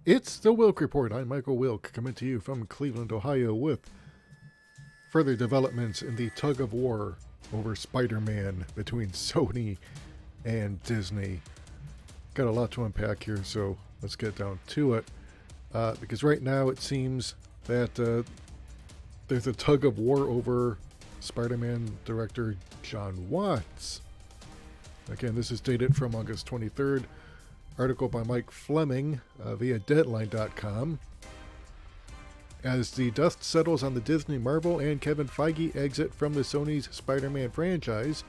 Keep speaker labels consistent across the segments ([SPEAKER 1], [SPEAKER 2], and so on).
[SPEAKER 1] It's the Wilk Report. I'm Michael Wilk, coming to you from Cleveland, Ohio, with further developments in the tug-of-war over Spider-Man between Sony and Disney. Got a lot to unpack here, so let's get down to it. Because right now it seems that there's a tug-of-war over Spider-Man director Jon Watts. Again, this is dated from August 23rd. Article by Mike Fleming via Deadline.com. As the dust settles on the Disney, Marvel, and Kevin Feige exit from the Sony's Spider-Man franchise,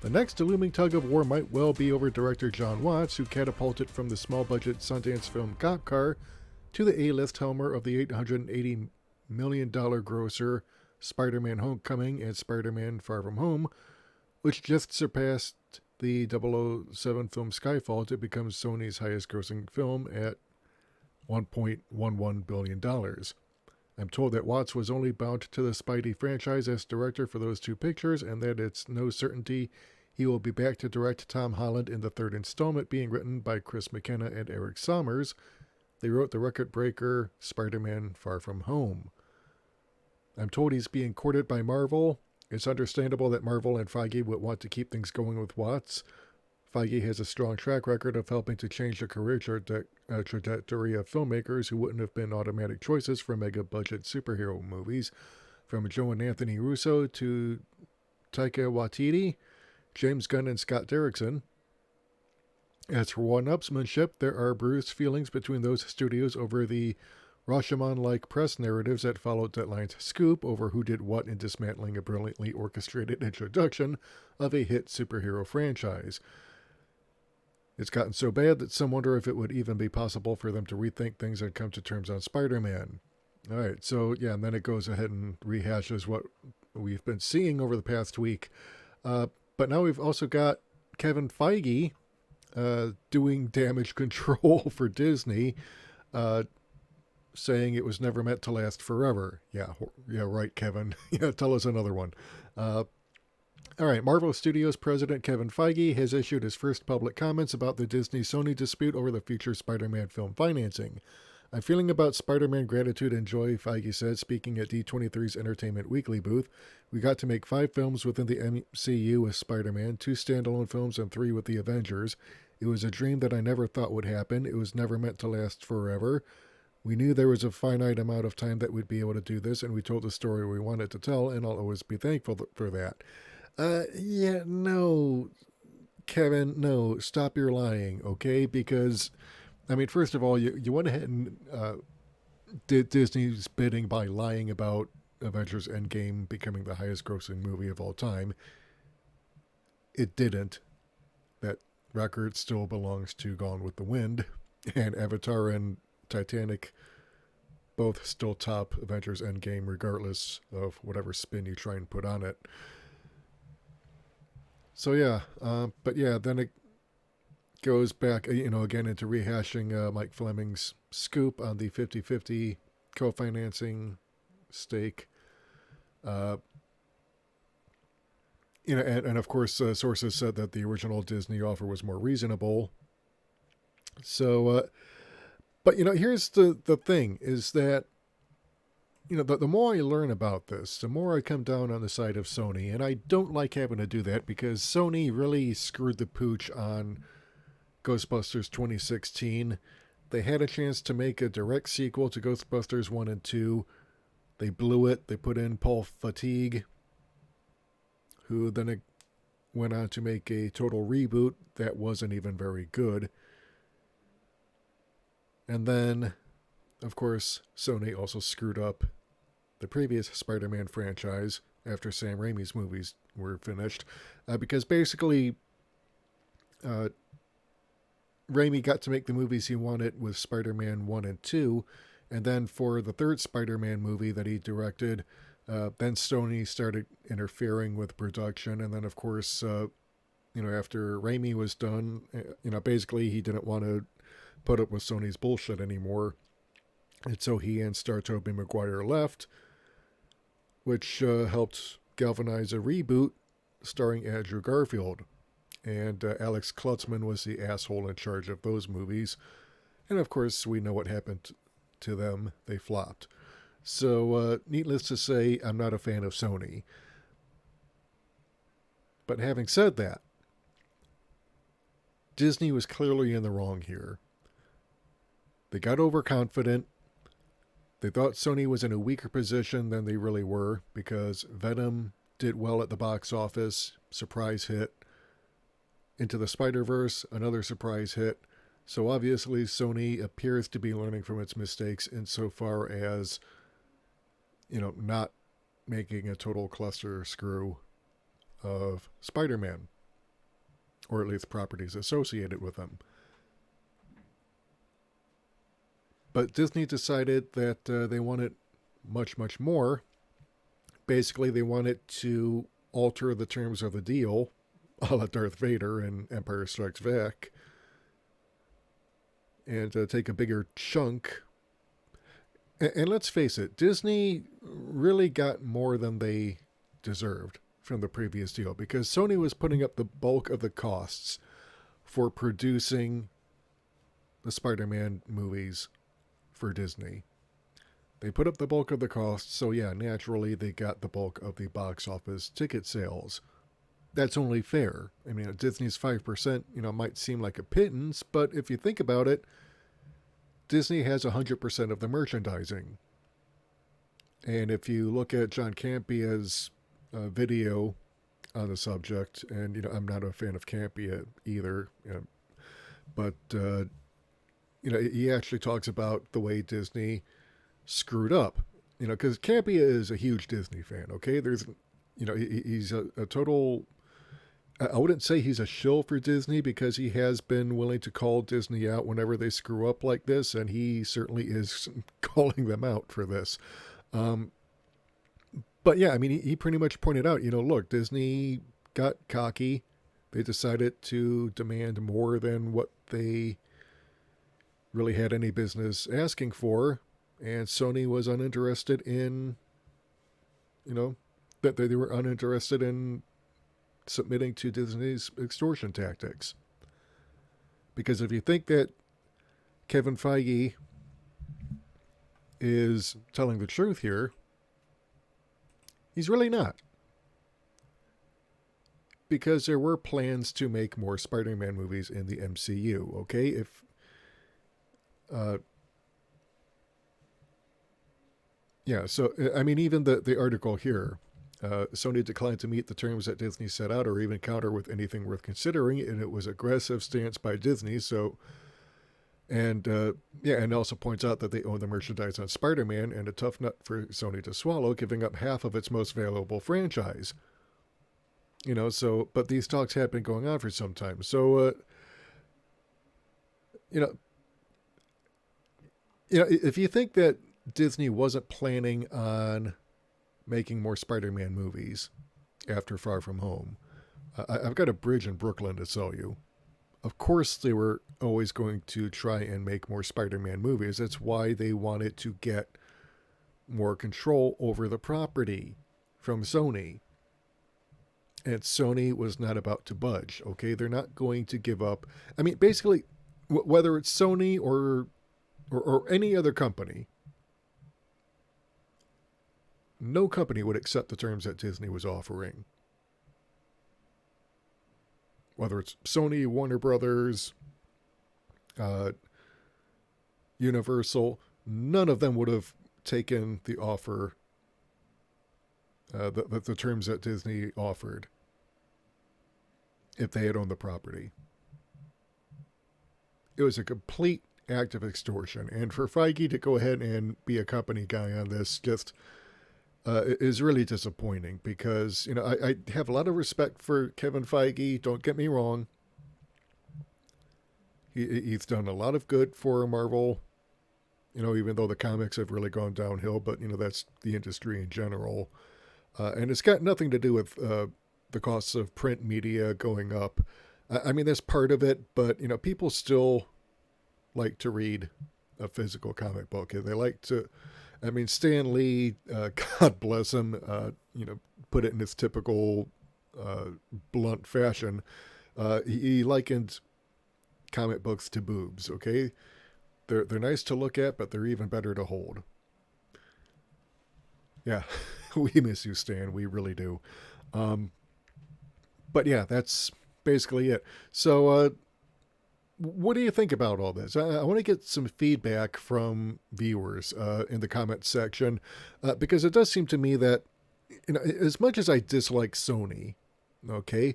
[SPEAKER 1] the next looming tug-of-war might well be over director Jon Watts, who catapulted from the small-budget Sundance film Cop Car to the A-list helmer of the $880 million grosser Spider-Man Homecoming and Spider-Man Far From Home, which just surpassed the 007 film Skyfall to become Sony's highest grossing film at $1.11 billion. I'm told that Watts was only bound to the Spidey franchise as director for those two pictures, and that it's no certainty he will be back to direct Tom Holland in the third installment, being written by Chris McKenna and Eric Sommers. They wrote the record breaker Spider-Man Far From Home. I'm told he's being courted by Marvel. It's understandable that Marvel and Feige would want to keep things going with Watts. Feige has a strong track record of helping to change the career trajectory of filmmakers who wouldn't have been automatic choices for mega-budget superhero movies, from Joe and Anthony Russo to Taika Waititi, James Gunn, and Scott Derrickson. As for one-upsmanship, there are bruised feelings between those studios over the Rashomon-like press narratives that followed Deadline's scoop over who did what in dismantling a brilliantly orchestrated introduction of a hit superhero franchise. It's gotten so bad that some wonder if it would even be possible for them to rethink things and come to terms on Spider-Man. Alright, so yeah, and then it goes ahead and rehashes what we've been seeing over the past week. But now we've also got Kevin Feige doing damage control for Disney, saying it was never meant to last forever. Yeah, right, Kevin. Yeah, tell us another one. All right, Marvel Studios president Kevin Feige has issued his first public comments about the Disney-Sony dispute over the future Spider-Man film financing. I'm feeling about Spider-Man gratitude and joy, Feige said, speaking at D23's Entertainment Weekly booth. We got to make 5 films within the MCU with Spider-Man, 2 standalone films and 3 with the Avengers. It was a dream that I never thought would happen. It was never meant to last forever. We knew there was a finite amount of time that we'd be able to do this, and we told the story we wanted to tell, and I'll always be thankful for that. No, Kevin, no, stop your lying, okay? Because, I mean, first of all, you went ahead and did Disney's bidding by lying about Avengers Endgame becoming the highest grossing movie of all time. It didn't. That record still belongs to Gone with the Wind, and Avatar and Titanic both still top Avengers Endgame regardless of whatever spin you try and put on it. So yeah, but yeah, then it goes back, again into rehashing Mike Fleming's scoop on the 50-50 co-financing stake. And of course, sources said that the original Disney offer was more reasonable. So, but here's the thing: is that the more I learn about this, the more I come down on the side of Sony. And I don't like having to do that because Sony really screwed the pooch on Ghostbusters 2016. They had a chance to make a direct sequel to Ghostbusters 1 and 2. They blew it. They put in Paul Fatigue, who then went on to make a total reboot that wasn't even very good. And then, of course, Sony also screwed up the previous Spider-Man franchise after Sam Raimi's movies were finished, because basically Raimi got to make the movies he wanted with Spider-Man 1 and 2, and then for the third Spider-Man movie that he directed, then Sony started interfering with production, and then of course, after Raimi was done, basically he didn't want to put up with Sony's bullshit anymore, and so he and star Tobey Maguire left, which helped galvanize a reboot starring Andrew Garfield. And Alex Klutzman was the asshole in charge of those movies. And of course, we know what happened to them. They flopped. So, needless to say, I'm not a fan of Sony. But having said that, Disney was clearly in the wrong here. They got overconfident. They thought Sony was in a weaker position than they really were because Venom did well at the box office, surprise hit. Into the Spider-Verse, another surprise hit. So obviously Sony appears to be learning from its mistakes insofar as, not making a total cluster screw of Spider-Man, or at least properties associated with them. But Disney decided that they wanted much, much more. Basically, they wanted to alter the terms of the deal, a la Darth Vader in Empire Strikes Back, and take a bigger chunk. And let's face it, Disney really got more than they deserved from the previous deal because Sony was putting up the bulk of the costs for producing the Spider-Man movies for Disney. They put up the bulk of the costs, so yeah, naturally they got the bulk of the box office ticket sales. That's only fair. I mean, Disney's 5%, might seem like a pittance, but if you think about it, Disney has 100% of the merchandising. And if you look at John Campia's video on the subject, and, I'm not a fan of Campia either, but, he actually talks about the way Disney screwed up, because Campia is a huge Disney fan, okay? There's, he's a total... I wouldn't say he's a shill for Disney because he has been willing to call Disney out whenever they screw up like this, and he certainly is calling them out for this. But yeah, I mean, he pretty much pointed out, look, Disney got cocky. They decided to demand more than what they really had any business asking for, and Sony was uninterested in, that they were uninterested in submitting to Disney's extortion tactics. Because if you think that Kevin Feige is telling the truth here, he's really not. Because there were plans to make more Spider-Man movies in the MCU, okay? So, I mean, even the article here, Sony declined to meet the terms that Disney set out or even counter with anything worth considering, and it was aggressive stance by Disney. So, and also points out that they own the merchandise on Spider-Man and a tough nut for Sony to swallow, giving up half of its most valuable franchise. But these talks had been going on for some time. So, if you think that Disney wasn't planning on making more Spider-Man movies after Far From Home, I've got a bridge in Brooklyn to sell you. Of course they were always going to try and make more Spider-Man movies. That's why they wanted to get more control over the property from Sony. And Sony was not about to budge, okay? They're not going to give up. I mean, basically, whether it's Sony or any other company, no company would accept the terms that Disney was offering. Whether it's Sony, Warner Brothers, Universal, none of them would have taken the offer, the terms that Disney offered if they had owned the property. It was a complete act of extortion. And for Feige to go ahead and be a company guy on this just is really disappointing because, I have a lot of respect for Kevin Feige. Don't get me wrong. He's done a lot of good for Marvel, even though the comics have really gone downhill, but, that's the industry in general. And it's got nothing to do with the costs of print media going up. I mean, that's part of it, but, people still like to read a physical comic book. They like to, I mean, Stan Lee, God bless him, put it in his typical blunt fashion. He likened comic books to boobs, okay? they're nice to look at, but they're even better to hold. Yeah, we miss you, Stan. We really do. But yeah, that's basically it. So, what do you think about all this? I want to get some feedback from viewers in the comments section, because it does seem to me that, as much as I dislike Sony, okay,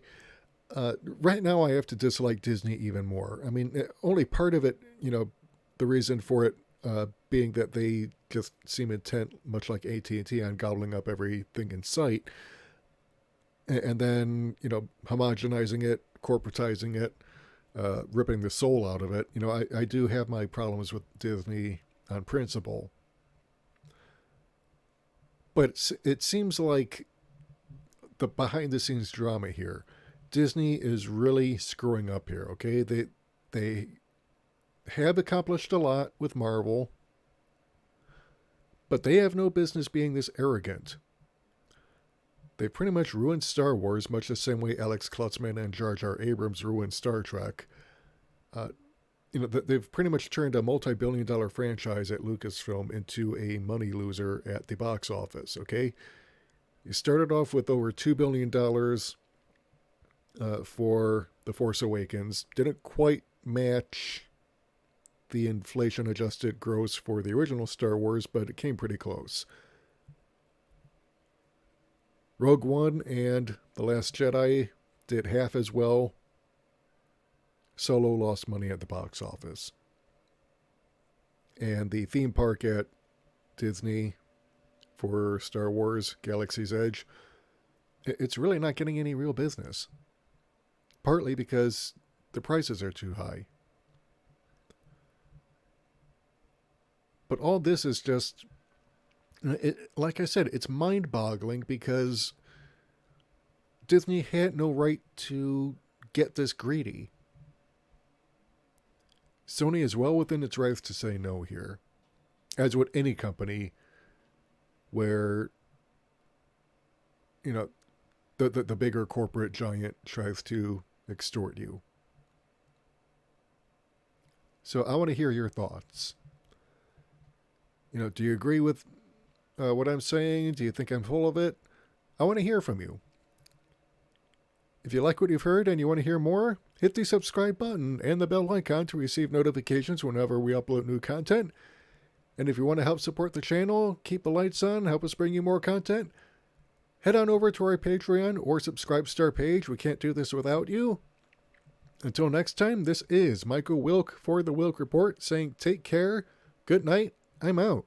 [SPEAKER 1] right now I have to dislike Disney even more. I mean, only part of it, the reason for it being that they just seem intent, much like AT&T, on gobbling up everything in sight, and then homogenizing it, corporatizing it, ripping the soul out of it. I do have my problems with Disney on principle, but it seems like the behind the scenes drama here, Disney is really screwing up here. Okay, they have accomplished a lot with Marvel, but they have no business being this arrogant. They pretty much ruined Star Wars, much the same way Alex Klutzman and Jar Jar Abrams ruined Star Trek. They've pretty much turned a multi-billion-dollar franchise at Lucasfilm into a money loser at the box office. Okay, you started off with over $2 billion for The Force Awakens. Didn't quite match the inflation-adjusted gross for the original Star Wars, but it came pretty close. Rogue One and The Last Jedi did half as well. Solo lost money at the box office. And the theme park at Disney for Star Wars Galaxy's Edge, it's really not getting any real business. Partly because the prices are too high. But all this is just, like I said, it's mind-boggling because Disney had no right to get this greedy. Sony is well within its rights to say no here, as would any company where, the bigger corporate giant tries to extort you. So I want to hear your thoughts. Do you agree with what I'm saying? Do you think I'm full of it? I want to hear from you. If you like what you've heard and you want to hear more, hit the subscribe button and the bell icon to receive notifications whenever we upload new content. And if you want to help support the channel, keep the lights on, help us bring you more content, head on over to our Patreon or Subscribestar page. We can't do this without you. Until next time, this is Michael Wilk for the Wilk Report saying take care, good night, I'm out.